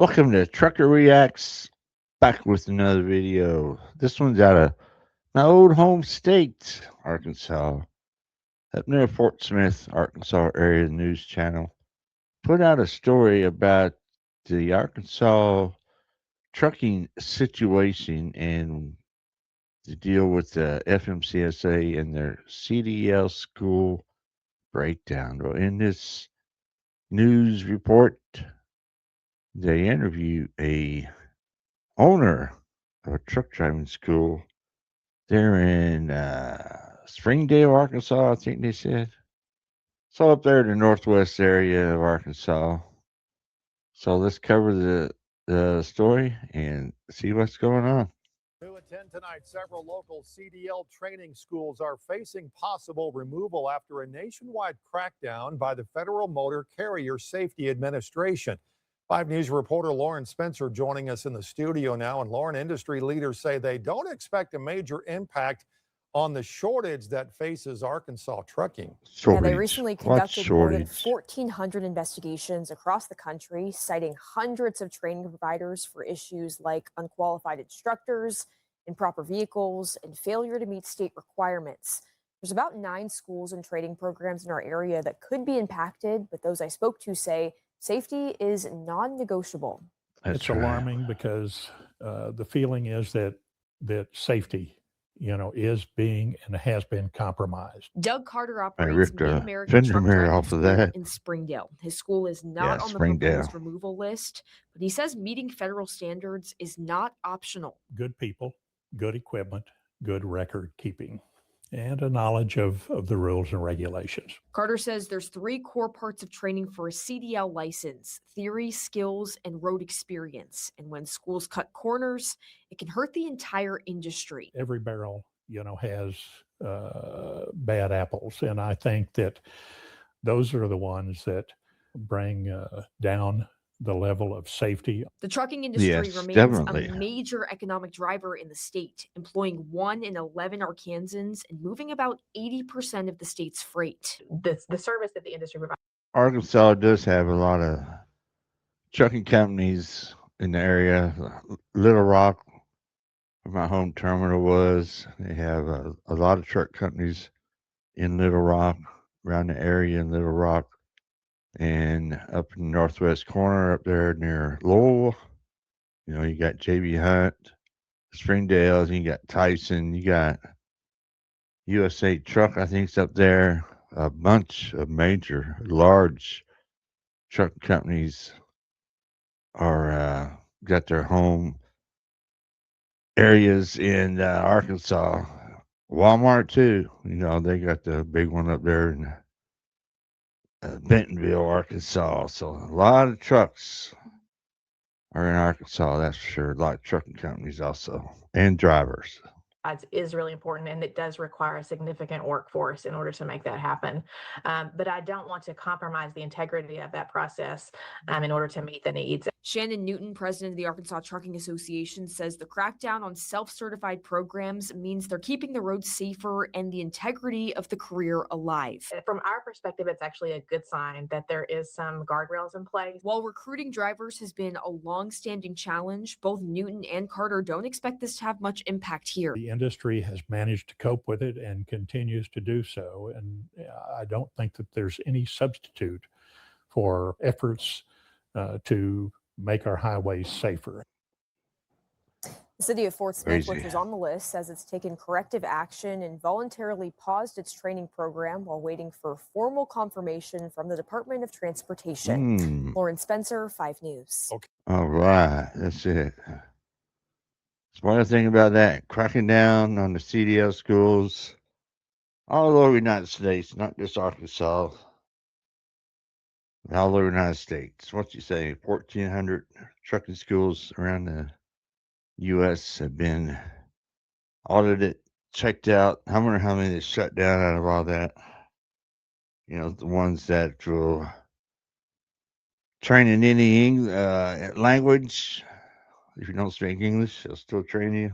Welcome to Trucker Reacts, back with another video. This one's out of my old home state, Arkansas, up near Fort Smith, Arkansas area news channel. Put out a story about the Arkansas trucking situation and the deal with the FMCSA and their CDL school breakdown. Well, in this news report, they interview a owner of a truck driving school there in Springdale, Arkansas, I think they said. So up there in the northwest area of Arkansas. So let's cover the story and see what's going on. New at 10 tonight, several local CDL training schools are facing possible removal after a nationwide crackdown by the Federal Motor Carrier Safety Administration. 5 News reporter Lauren Spencer joining us in the studio now. And Lauren, industry leaders say they don't expect a major impact on the shortage that faces Arkansas trucking. Yeah, they recently conducted more than 1,400 investigations across the country, citing hundreds of training providers for issues like unqualified instructors, improper vehicles, and failure to meet state requirements. There's about 9 schools and training programs in our area that could be impacted, but those I spoke to say safety is non-negotiable. It's alarming because the feeling is that safety is being and has been compromised. Doug Carter operates Mid-American Truck Driving School in Springdale. His school is not on the proposed removal list, but he says meeting federal standards is not optional. Good people, good equipment, good record keeping, and a knowledge of the rules and regulations. Carter says there's 3 core parts of training for a CDL license: theory, skills, and road experience. And when schools cut corners, it can hurt the entire industry. Every barrel, has bad apples. And I think that those are the ones that bring down the level of safety. The trucking industry remains a major economic driver in the state, employing 1 in 11 Arkansans and moving about 80% of the state's freight. The service that the industry provides. Arkansas does have a lot of trucking companies in the area. Little Rock, where my home terminal was, they have a lot of truck companies in Little Rock, around the area in Little Rock. And up in the northwest corner up there near Lowell, you got JB Hunt, Springdale, you got Tyson, you got USA Truck, I think it's up there. A bunch of major, large truck companies are got their home areas in Arkansas. Walmart too, they got the big one up there in Bentonville, Arkansas. So a lot of trucks are in Arkansas, that's for sure. A lot of trucking companies also, and drivers. Is really important, and it does require a significant workforce in order to make that happen. But I don't want to compromise the integrity of that process in order to meet the needs. Shannon Newton, president of the Arkansas Trucking Association, says the crackdown on self-certified programs means they're keeping the roads safer and the integrity of the career alive. From our perspective, it's actually a good sign that there is some guardrails in place. While recruiting drivers has been a long-standing challenge, both Newton and Carter don't expect this to have much impact here. The industry has managed to cope with it and continues to do so. And I don't think that there's any substitute for efforts to make our highways safer. The city of Fort Smith, which was on the list, says it's taken corrective action and voluntarily paused its training program while waiting for formal confirmation from the Department of Transportation. Lauren Spencer, 5 News. Okay. All right, that's it. So one thing about that, cracking down on the CDL schools all over the United States, not just Arkansas, all over the United States. What you say, 1,400 trucking schools around the U.S. have been audited, checked out. I wonder how many they shut down out of all that. The ones that will train in any language. If you don't speak English, they'll still train you.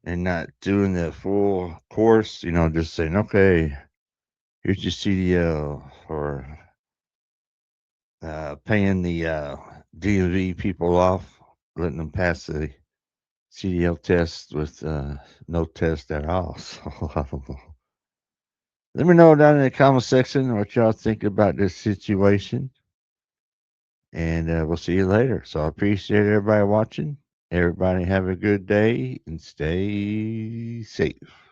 And not doing the full course, just saying, okay, here's your CDL, or paying the DMV people off, letting them pass the CDL test with no test at all. So I don't know. Let me know down in the comment section what y'all think about this situation. And we'll see you later. So I appreciate everybody watching. Everybody have a good day and stay safe.